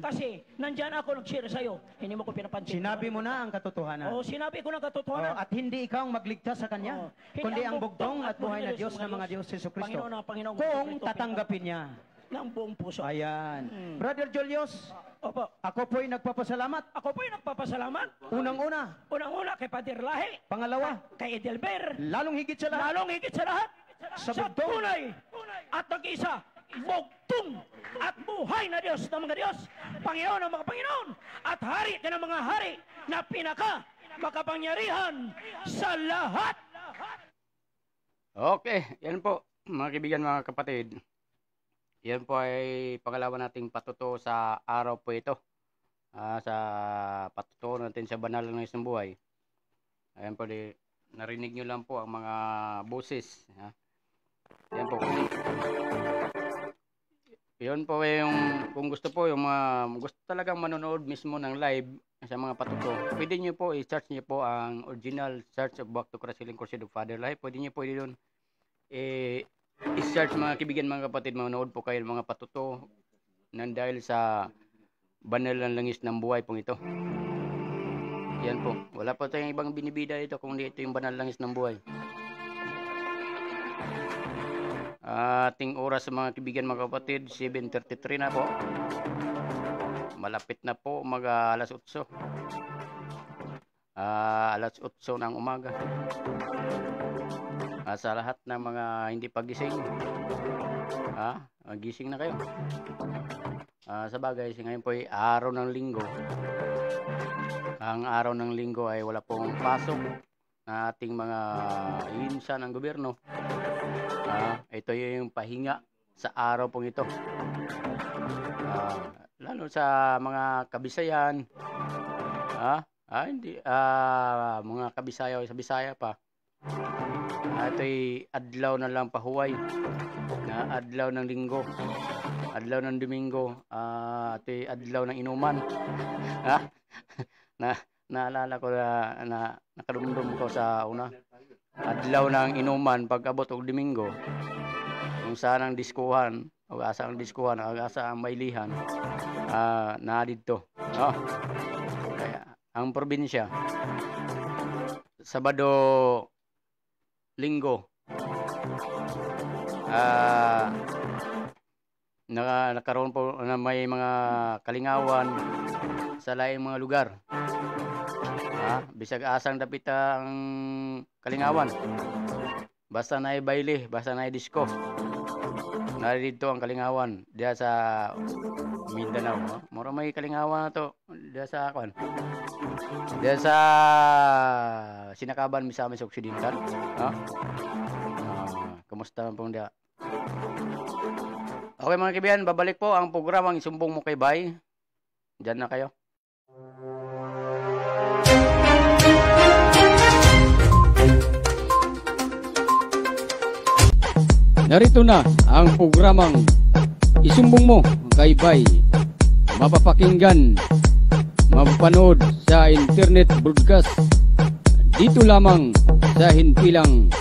Kasi, nandyan ako nag-share sa'yo. Hindi mo ko pinapansin. Sinabi mo na ang katotohanan. Oo, sinabi ko ng katotohanan. At hindi ikaw ang magligtas sa Kanya, kundi ang bugtong at buhay na Diyos ng mga Diyos, Jesu Kristo. Panginoon ang Panginoon. Kung tatanggapin niya. Ng buong puso. Ayan. Brother Julius, Opo. ako po'y nagpapasalamat. Ako po'y nagpapasalamat. Unang-una, kay Pader Lahi. pangalawa, Kay Edelber. lalong higit sa lahat, Lalong higit sa lahat. Sa Sa bugtong. tunay at nag-isa. Bugtong at buhay na Diyos ng mga Diyos. Panginoon ng mga Panginoon. At hari ka ng mga hari na pinaka makapangyarihan sa lahat. Okay, yan po mga kaibigan, mga kapatid. Yan po ay pangalawa nating patuto sa araw po ito. Sa patuto natin sa banal ng isang buhay. Ayan po, narinig nyo lang po ang mga boses. Yan po. Yun po yung, kung gusto po, yung mga gusto talagang manonood mismo ng live sa mga patuto, pwede nyo po i-search nyo po ang original Search of Back to Christ Healing Crusade of Father Lahi. Pwede nyo po doon i-search, mga kaibigan, mga kapatid, manonood po kayo ng mga patuto nang dahil sa banal ng langis ng buhay pong ito. Yan po. Wala po tayong ibang binibida ito kung ito yung banal langis ng buhay. Ating oras, mga kaibigan, mga kapatid, 7:33 na po. Malapit na po alas 8. Alas 8 ng umaga. Sa lahat ng mga hindi pagising, gising na kayo. Sa bagay, ngayon po ay araw ng linggo. Ang araw ng linggo ay wala pong pasok na ating mga hinsa ng gobyerno. Ito yung pahinga sa araw pong ito. Lalo sa mga Kabisayan, mga Kabisaya o sa Bisaya pa. Ito'y adlaw na lang pahuway, na adlaw ng linggo, adlaw ng Domingo, ito'y adlaw ng inuman. Naalala ko na nakarumdum ko sa una, adlaw ng inuman pag abot og Domingo, kung saan ang diskuhan, o asa ang diskuhan, o asa ang mailihan, na dito. Kaya ang probinsya, Sabado, Linggo, nakaroon po na may mga kalingawan sa laing mga lugar. Bisag asang dapit ang kalingawan. Basta na baile, basta na disco. Narito ang kalingawan diya sa Mindanao. Mura may kalingawan na to diya sa kwan. Diya sa Sinakaban, Misamis Occidental. Kumusta man pong diya? Okay, mga kaibigan, babalik po ang programang Isumbong Mo Kay Bay. Diyan na kayo. Narito na ang programang Isumbong Mo Kay Bay. Mapapakinggan, mapapanood sa internet broadcast dito lamang sa himpilang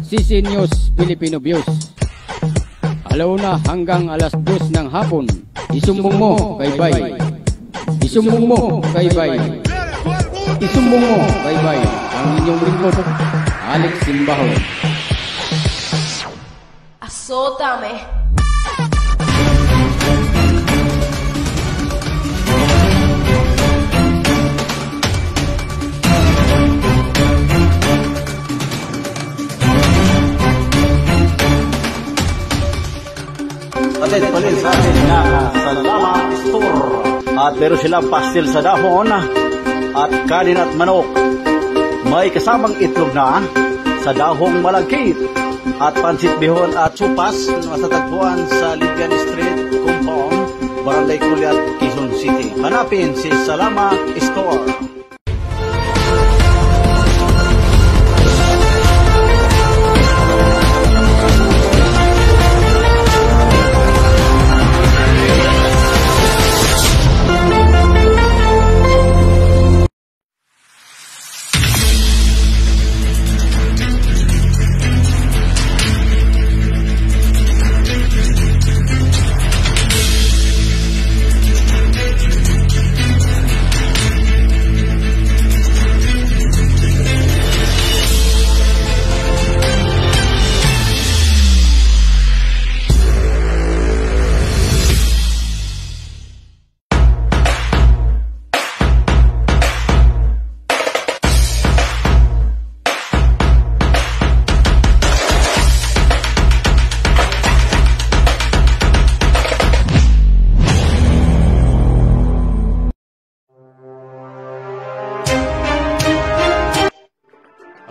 CC News Filipino Views. Alauna hanggang alas 2 ng hapon. Isumbong mo kay Bay. Isumbong mo kay Bay. Isumbong mo kay Bay. Ang inyong lingkod, Alex Simbaho. Azótame. Atid palit sa atin na Salama Store. At meron silang pastil sa dahon at kanin at manok. May kasamang itlog na sa dahong malagkit at pansit bihon at supas. Matatagpuan sa Libyan Street, Compound, Barangay Culiat, Quezon City. Hanapin si Salama Store.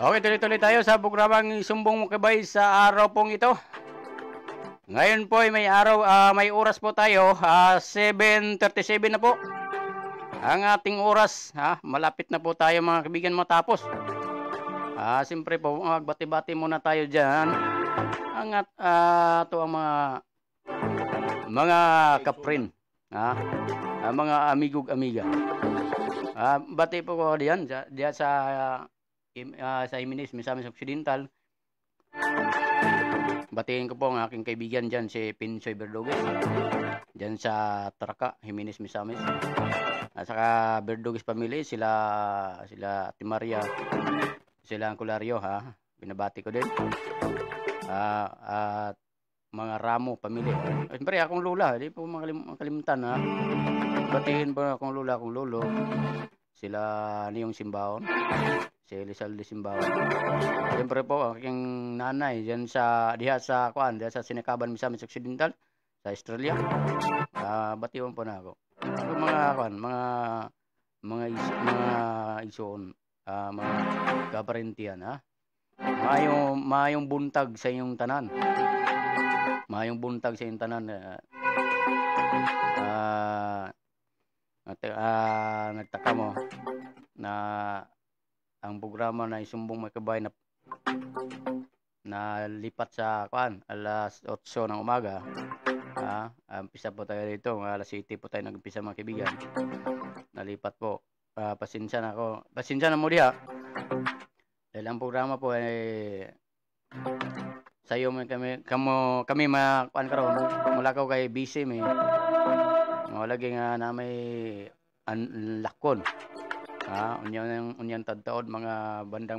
Okay, tuloy-tuloy tayo sa programang Isumbong Mo Kabay sa araw pong ito. Ngayon po ay may oras po tayo, 7:37 na po. Ang ating oras, malapit na po tayo mga kaibigan matapos. Siyempre po, magbati-bati muna tayo dyan. Ito ang mga kaprin, mga amigog-amiga. Bati po ko diyan sa Jimenez, Misamis Occidental. Batiin ko po ang aking kaibigan dyan, si Pinsoy Verdugues. Dyan sa Taraka, Jimenez, Misamis. At saka Verdugues family, sila Ate Maria, sila ang Culario, binabati ko din. At mga Ramo family. Siyempre, akong lula, hindi po makalimutan, batiin po akong lula, akong lolo. Sila Niyong Simbaon, si Elizalde Simbaon. Siyempre po, aking nanay, diha sa Sinakaban, Misamis Occidental, sa Australia. Batiwan po na ako. Mga ison, mga kaparentiyan, Mayong buntag sa inyong tanan. Mayong buntag sa inyong tanan. Nagtaka mo na ang programa na Isumbong Mo Kabay na lipat sa alas 8 ng umaga. Umpisa po tayo dito, alas 7 po tayo nag-umpisa mga kaibigan. Nalipat po. Pasensya na mo diha. Dahil ang programa po ay sayo kami makuan karon. Mula ko kay busy may malagi nga na may lakon. Unyan tadtaod mga bandang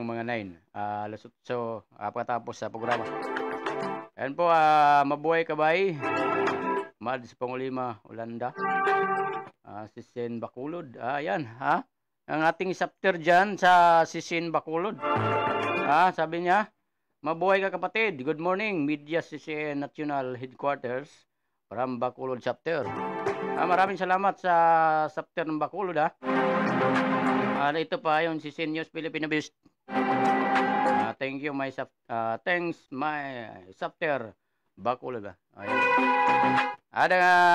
mga 9. Alas 8 pagkatapos sa programa. Ayan po, mabuhay kabay. Mads Pangulima, Ulanda. Sisin Bacolod. Ayan, ang ating chapter dyan sa Sisin Bacolod. Sabi niya, mabuhay ka kapatid. Good morning, Media Sisin National Headquarters from Bacolod chapter. Maraming salamat sa chapter ng Bacolod. Ito pa yung Sisin News Filipino Best. Thank you thanks my chapter Bacolod.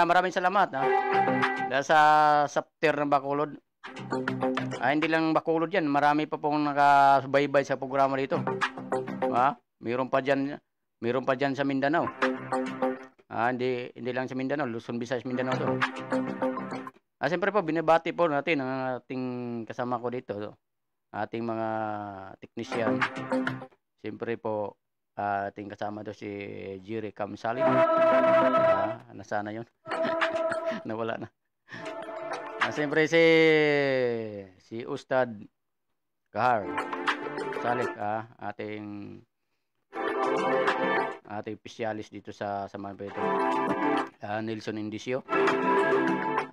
Maraming salamat dahil sa chapter ng Bacolod. Hindi lang Bacolod yan, marami pa pong nakasubaybay sa programa dito. Mayroon pa dyan sa Mindanao. Hindi lang sa Mindanao, Luzon, Visayas, Mindanao to. Siyempre po, binabati po natin ang ating kasama ko dito, ating mga technician. Siyempre po, ating kasama to si Jerry Kamsali. Nasana yun? Nawala na. Siyempre si Ustad Kahar Salik, ating specialist dito sa Manpeto. Nelson Indicio,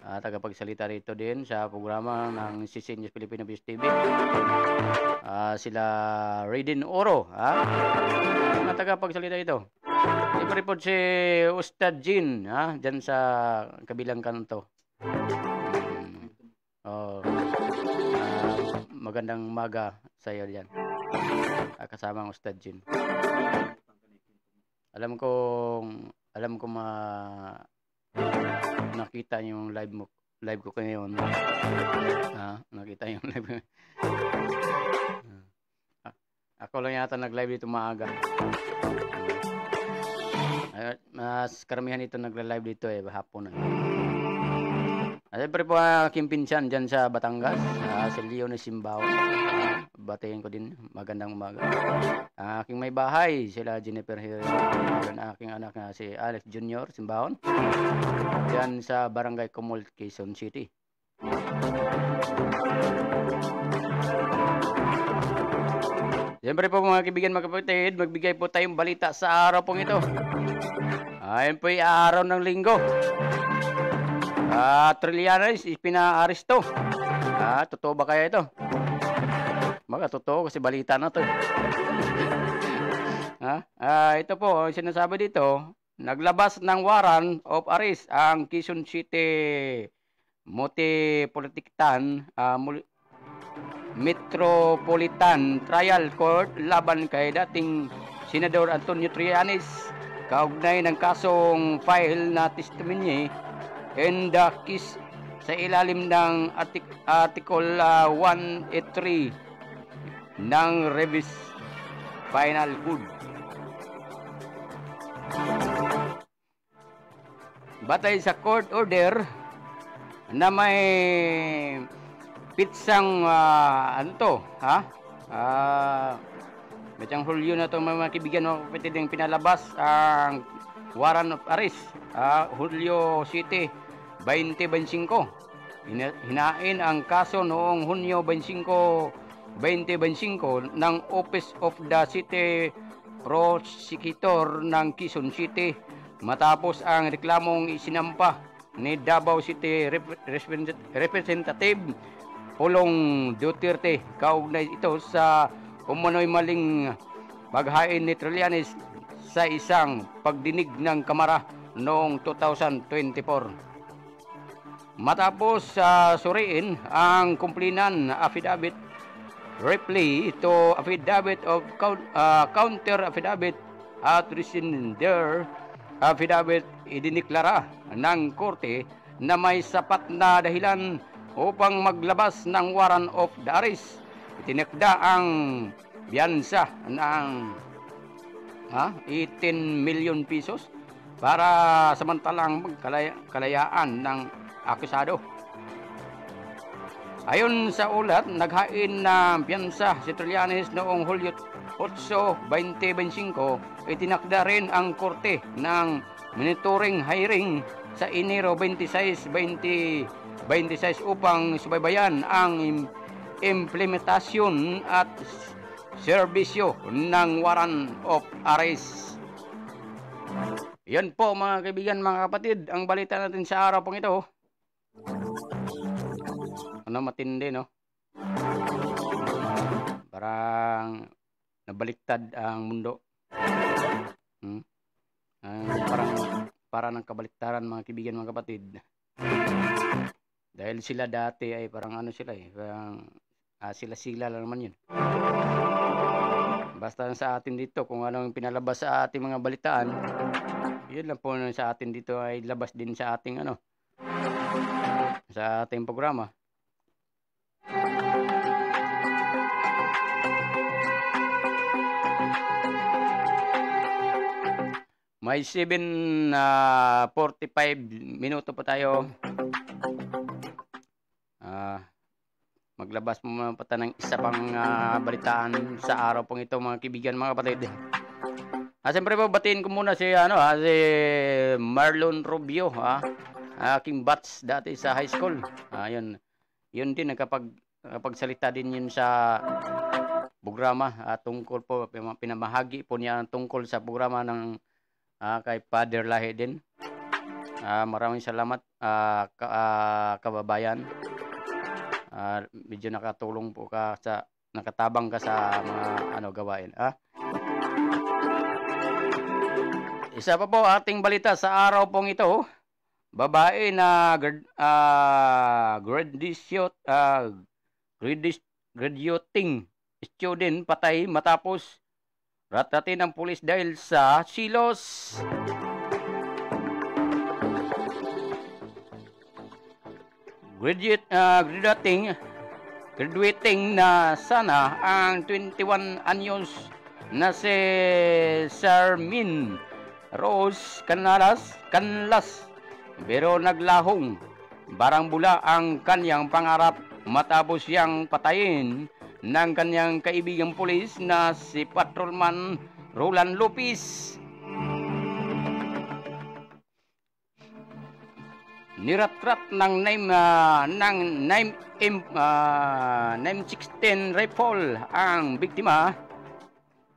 tagapagsalita rito din sa programa ng Sisin News Filipino Best TV. Sila Raiden Oro, mga tagapagsalita ito. Siyempre po si Ustad Jean, dyan sa kabilang kanto. Magandang umaga sa iyo diyan. Kasama ang Ustad Jean. Alam ko nakita yung live ko ngayon. Nakita yung live. Ako lang yata nag-live dito maaga. Mas karamihan ito nagla-live dito hapon na. Siyempre po aking pinsan dyan sa Batangas, si Leon Simbao. Batayin ko din, magandang umaga. Aking may bahay, sila Jennifer Hill. Aking anak na si Alex Jr. Simbaon. Dyan sa Barangay Comol, Quezon City. Siyempre po mga kaibigan, mga kapatid, magbigay po tayong balita sa araw pong ito. Ayan po yung araw ng linggo. Trillanes ipina-aresto. Totoo ba kaya ito? Totoo kasi balita na to. Ito po, sinasabi dito, naglabas ng warrant of arrest ang Quezon City Multipolitican Metropolitan Trial Court laban kay dating Senador Antonio Trillanes kaugnay ng kasong file na testimony and the case sa ilalim ng Article 183 ng Revised Penal Code. Batay sa court order na may pitsang Betang Hulyo na ito mga kaibigan, mga kapatid, yung pinalabas ang warrant of arrest, Hulyo 7, 2025. Hinain ang kaso noong Hunyo 25, 2025 ng Office of the City Prosecutor ng Quezon City matapos ang reklamong isinampa ni Davao City Representative Pulong Duterte kaugnay ito sa umano'y maling paghain ni Trillanes sa isang pagdinig ng Kamara noong 2024. Matapos suriin ang kumplinan affidavit, reply to affidavit of counter affidavit at rescinder affidavit, idiniklara ng korte na may sapat na dahilan upang maglabas ng warrant of the arrest. Itinakda ang biyansa ng 18 million pesos para samantalang kalayaan ng akusado. Ayon sa ulat, naghain ng biyansa si Trillanes noong Hulyo 8, 2025. Itinakda rin ang korte ng monitoring hearing sa Enero 26, 2026 upang subaybayan ang implementasyon at serbisyo ng warrant of arrest. Yan po mga kaibigan, mga kapatid, ang balita natin sa araw pong ito. Ano, matindi, no? Parang nabaliktad ang mundo. Parang ng kabaliktaran mga kaibigan, mga kapatid. Dahil sila dati ay parang parang sila lang naman yun. Basta sa atin dito, kung ano yung pinalabas sa ating mga balitaan, yun lang po sa atin dito ay labas din sa ating sa ating programa. May 7:45 minuto pa tayo. Maglabas mo pa ng isa pang balitaan sa araw pong ito mga kaibigan, mga kapatid. Siyempre po, batiin ko muna si Marlon Rubio, aking batch dati sa high school. Yun din, nakapagsalita din yun sa programa tungkol po, pinamahagi po niya tungkol sa programa ng kay Father Lahi din. Maraming salamat kababayan. Medyo nakatulong po ka nakatabang ka sa mga gawain. Isa pa po ating balita sa araw pong ito. Babae na graduating student patay matapos ratatin ng pulis dahil sa silos. Graduating na sana ang 21 anyos na si Charmin Rose Canlas, pero naglahong barang bula ang kanyang pangarap matapos siyang patayin ng kanyang kaibigang pulis na si Patrolman Roland Lopez. Niratrat ng name 16 rifle ang biktima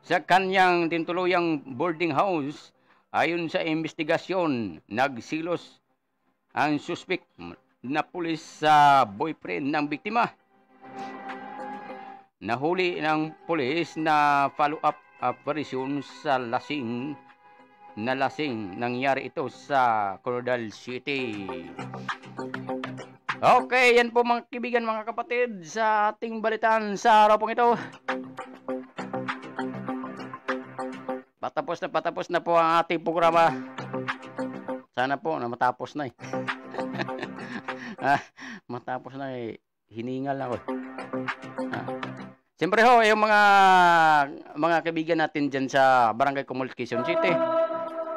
sa kanyang tintuluyang boarding house. Ayon sa investigasyon, nagsilos ang suspect na pulis sa boyfriend ng biktima. Nahuli ng pulis na follow-up operation sa lasing nangyari ito sa Coronadal City. Okay, yan po mga kaibigan, mga kapatid, sa ating balitaan sa araw pong ito. Patapos na po ang ating programa. Sana po na matapos na eh. Matapos na eh. Hiningal ako. Siyempre ho, yung mga kaibigan natin dyan sa Barangay Communication City.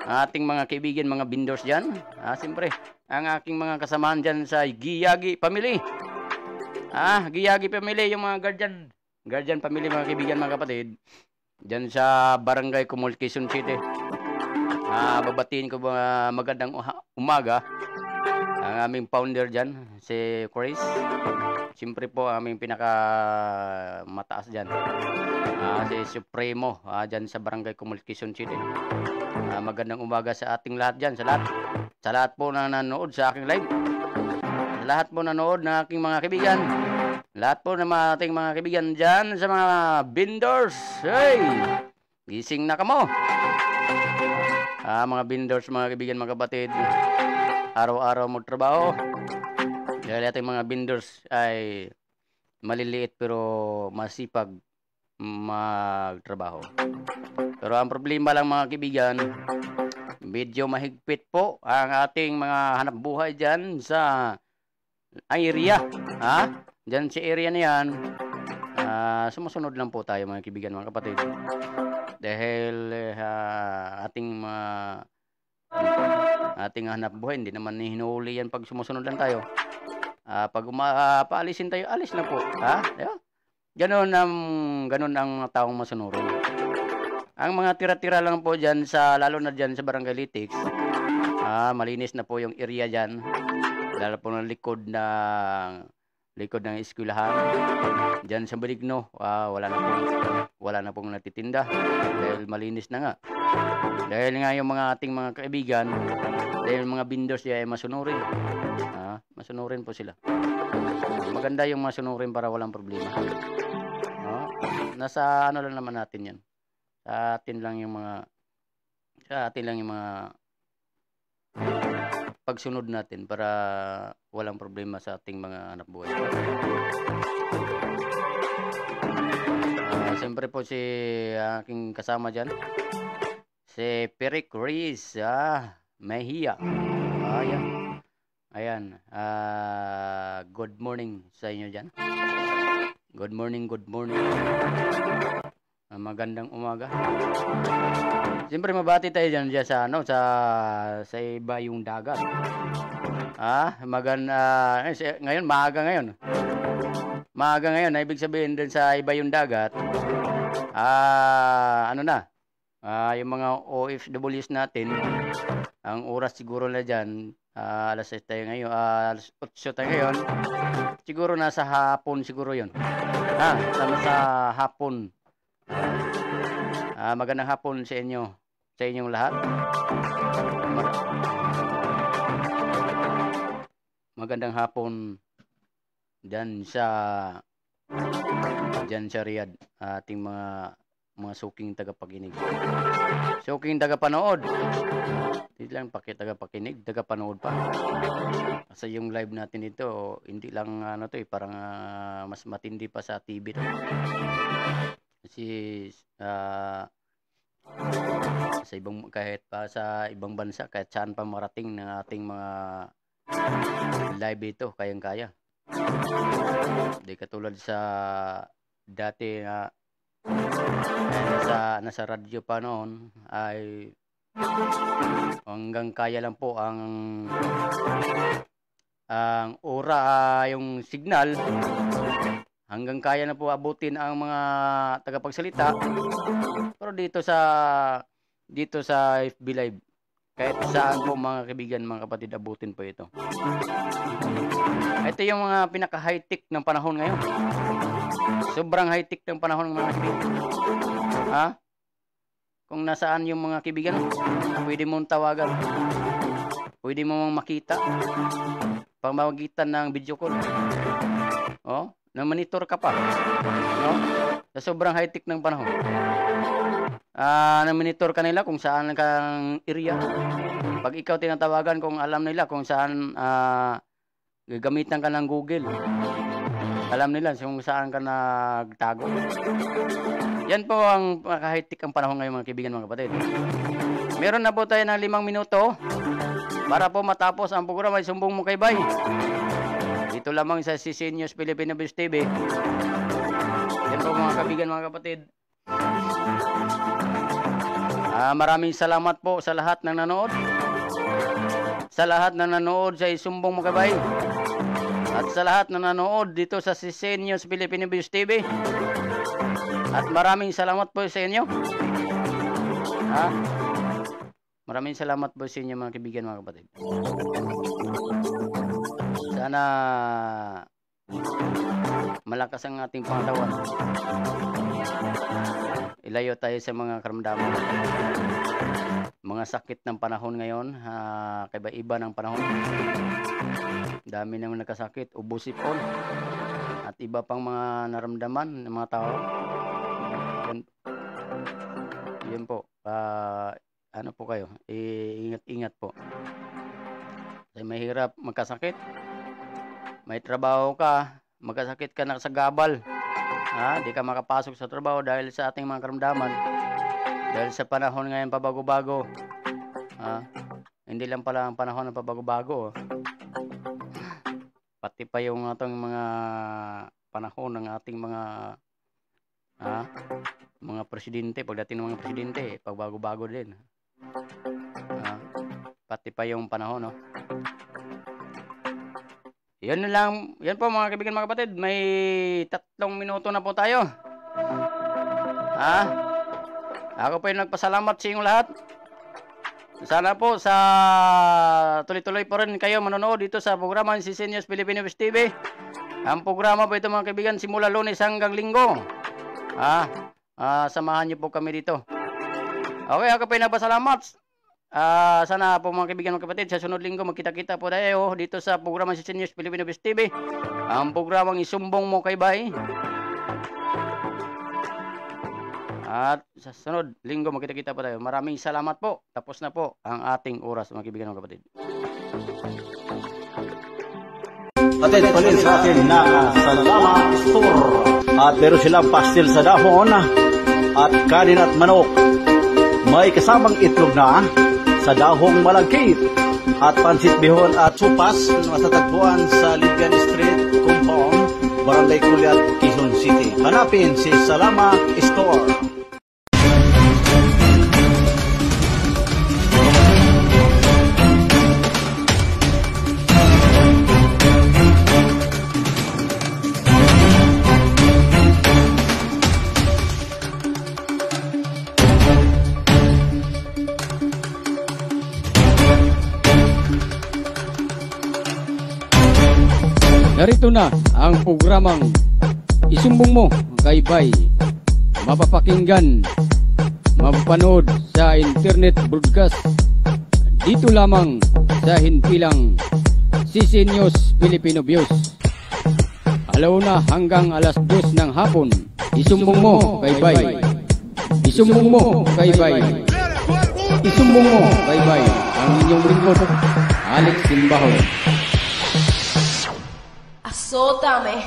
Ating mga kaibigan, mga vendors dyan. Siyempre, ang aking mga kasamahan dyan sa Giyagi Family. Giyagi Family, yung mga guardian family, mga kaibigan, mga kapatid. Dyan sa Barangay Communication City. Babatiin ko magandang umaga ang aming founder dyan, si Chris. Siyempre po, aming pinaka mataas dyan, si Supremo, dyan sa Barangay Communication City. Magandang umaga sa ating lahat dyan, sa lahat po na nanood sa aking live, sa lahat po nanood ng aking mga kaibigan, lahat po ng ating mga kaibigan dyan sa mga vendors. Hey, gising na kamo. Mga vendors, mga kaibigan, mga kapatid, araw-araw magtrabaho. Dahil ating mga vendors ay maliliit pero masipag magtrabaho. Pero ang problema lang, mga kaibigan, medyo mahigpit po ang ating mga hanap buhay dyan sa area. Dyan sa area na yan, sumusunod lang po tayo, mga kaibigan, mga kapatid. Dahil ating hanap buhay, hindi naman hinuhuli yan pag sumusunod lang tayo. Pag paalisin tayo, alis na po. Ganon ang taong masunurin. Ang mga tira-tira lang po dyan, lalo na dyan sa Barangay Litix, malinis na po yung area dyan. Lalo po ng likod ng eskwelahan. Dyan sa Benigno, wala na pong natitinda. Dahil malinis na nga. Dahil nga yung ating mga kaibigan, dahil mga vendors ay masunurin. Masunurin po sila. Maganda yung masunurin para walang problema. Nasa ano lang naman natin yan. Sa atin lang yung mga pagsunod natin para walang problema sa ating mga anak buhay. Siyempre po si aking kasama dyan, si Peric Ruiz Mejia. Ayan. Good morning sa inyo dyan. Good morning. Magandang umaga. Siyempre mabati tayo dyan sa iba yung dagat. Ngayon, maaga ngayon. Ibig sabihin dun sa iba yung dagat, yung mga OFWs natin, ang oras siguro na dyan, alas 6 tayo ngayon, alas 8 tayo ngayon, siguro nasa hapon siguro yun. Sa hapon. Magandang hapon sa inyong lahat. Magandang hapon dyan sa Riyadh, ating mga suking tagapakinig. Suking tagapanood. Hindi lang tagapakinig, tagapanood pa. Kasi yung live natin ito, hindi lang parang mas matindi pa sa TV to. Kasi kahit pa sa ibang bansa, kahit saan pa marating ng ating mga live ito, kayang-kaya. Hindi katulad sa dati nasa radyo pa noon, ay hanggang kaya lang po ang yung signal, hanggang kaya na po abutin ang mga tagapagsalita. Pero dito sa FB Live, kahit saan po, mga kaibigan, mga kapatid, abutin po ito. Ito yung mga pinaka-high-tech ng panahon ngayon. Sobrang high-tech ng panahon, mga kaibigan. Kung nasaan yung mga kaibigan, pwede mong tawagan. Pwede mong makita. Pamagitan ng video call. Na-monitor ka pa. Sa sobrang high-tech ng panahon. Na-monitor ka nila kung saan kang area. Pag ikaw tinatawagan, kung alam nila kung saan gagamitan ka ng Google. Alam nila kung saan ka nagtago. Yan po ang kahit ang panahon ngayon, mga kaibigan, mga kapatid. Meron na po tayo ng 5 minuto para po matapos ang programa Isumbong Mo Kay Bay. Dito lamang sa CC News Filipino News TV. Yan po, mga kaibigan, mga kapatid. Maraming salamat po sa lahat ng nanood. Sa lahat na nanood sa Isumbong Mo Kay Bay. At sa lahat na nanood dito sa CC News Filipino News TV. At maraming salamat po sa inyo. Maraming salamat po sa inyo, mga kaibigan, mga kapatid. Sana malakas ang ating pangatawan. Ilayo tayo sa mga karamdaman. Mga sakit ng panahon ngayon, kaiba-iba ng panahon. Dami naman nagkasakit, ubusipon, at iba pang mga naramdaman ng mga tao. Yun po. Ano po kayo? Ingat-ingat po. Kasi mahirap magkasakit. May trabaho ka, magkasakit ka na sa gabal. Di ka makapasok sa trabaho dahil sa ating mga karamdaman. Dahil sa panahon ngayon pabago-bago. Hindi lang pala ang panahon ng pabago-bago. Pati pa yung atong mga panahon ng ating mga presidente, pagdating ng mga presidente, pagbago-bago din. Pati pa yung panahon, no? Yan lang, yan po, mga kaibigan, mga kapatid. May 3 minuto na po tayo. Ako po yung nagpasalamat sa inyong lahat. Sana po sa tuloy-tuloy po rin kayo manonood dito sa programa ng CC News Filipino News TV. Ang programa po ito, mga kaibigan, simula Lunes hanggang Linggo. Samahan niyo po kami dito. Okay, ako po yung nagpasalamat. Sana po, mga kaibigan, mga kapatid, sa sunod linggo magkita-kita po tayo dito sa programa ng CC News Filipino News TV. Ang programang Isumbong Mo Kay Bay. At sa sunod linggo magkita-kita po tayo. Maraming salamat po. Tapos na po ang ating oras, mga kaibigan, mga kapatid. Atid palin sa atin na Salama Store. At meron silang pastil sa dahon at kanin at manok. May kasamang itlog na sa dahong malagkit at pansit bihon at supas. Matatagpuan sa Libyan Street, Compound, Barangay Culiat, Quezon City. Hanapin si Salama Store. Narito na ang programang Isumbong Mo Kay Bay. Mapapakinggan, mapapanood sa internet broadcast dito lamang sa himpilang CC News Filipino News. Alauna hanggang alas 2 ng hapon. Isumbong Mo Kay Bay. Isumbong Mo Kay Bay. Isumbong Mo Kay Bay. Ang inyong lingkod, Alex Simbahon. Azótame.